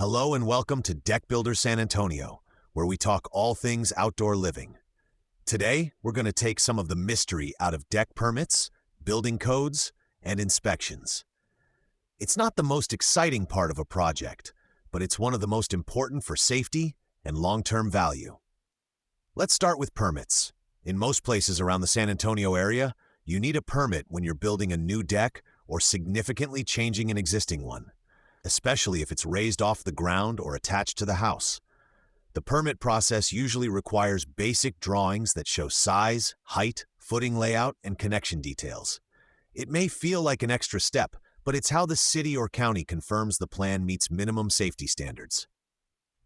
Hello and welcome to Deck Builder San Antonio, where we talk all things outdoor living. Today, we're going to take some of the mystery out of deck permits, building codes, and inspections. It's not the most exciting part of a project, but it's one of the most important for safety and long-term value. Let's start with permits. In most places around the San Antonio area, you need a permit when you're building a new deck or significantly changing an existing one, especially if it's raised off the ground or attached to the house. The permit process usually requires basic drawings that show size, height, footing layout, and connection details. It may feel like an extra step, but it's how the city or county confirms the plan meets minimum safety standards.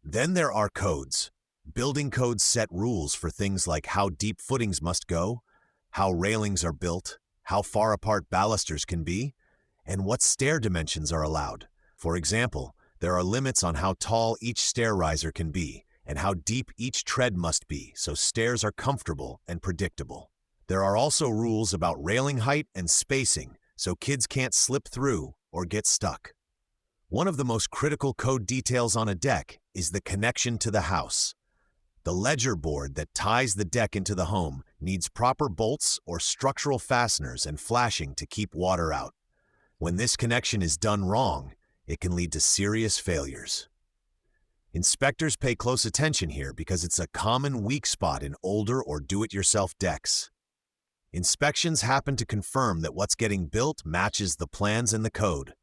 Then there are codes. Building codes set rules for things like how deep footings must go, how railings are built, how far apart balusters can be, and what stair dimensions are allowed. For example, there are limits on how tall each stair riser can be and how deep each tread must be so stairs are comfortable and predictable. There are also rules about railing height and spacing so kids can't slip through or get stuck. One of the most critical code details on a deck is the connection to the house. The ledger board that ties the deck into the home needs proper bolts or structural fasteners and flashing to keep water out. When this connection is done wrong, it can lead to serious failures. Inspectors pay close attention here because it's a common weak spot in older or do-it-yourself decks. Inspections happen to confirm that what's getting built matches the plans and the code.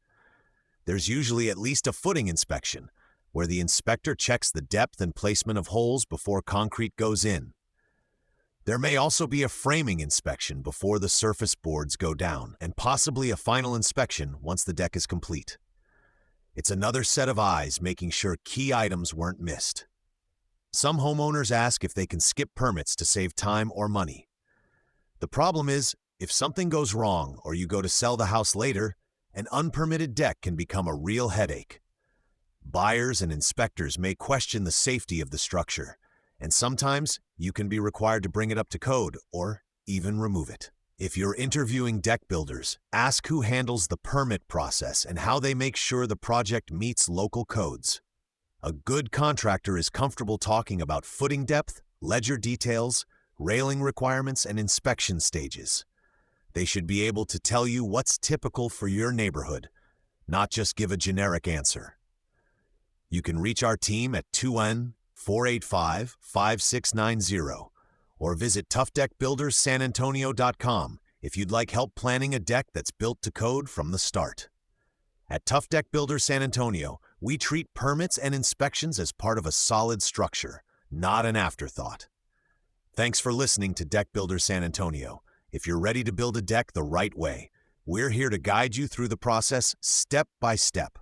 There's usually at least a footing inspection, where the inspector checks the depth and placement of holes before concrete goes in. There may also be a framing inspection before the surface boards go down, and possibly a final inspection once the deck is complete. It's another set of eyes making sure key items weren't missed. Some homeowners ask if they can skip permits to save time or money. The problem is, if something goes wrong or you go to sell the house later, an unpermitted deck can become a real headache. Buyers and inspectors may question the safety of the structure, and sometimes you can be required to bring it up to code or even remove it. If you're interviewing deck builders, ask who handles the permit process and how they make sure the project meets local codes. A good contractor is comfortable talking about footing depth, ledger details, railing requirements, and inspection stages. They should be able to tell you what's typical for your neighborhood, not just give a generic answer. You can reach our team at 2N-485-5690 or visit toughdeckbuilderssanantonio.com if you'd like help planning a deck that's built to code from the start. At Tough Deck Builders San Antonio, we treat permits and inspections as part of a solid structure, not an afterthought. Thanks for listening to Deck Builders San Antonio. If you're ready to build a deck the right way, we're here to guide you through the process step by step.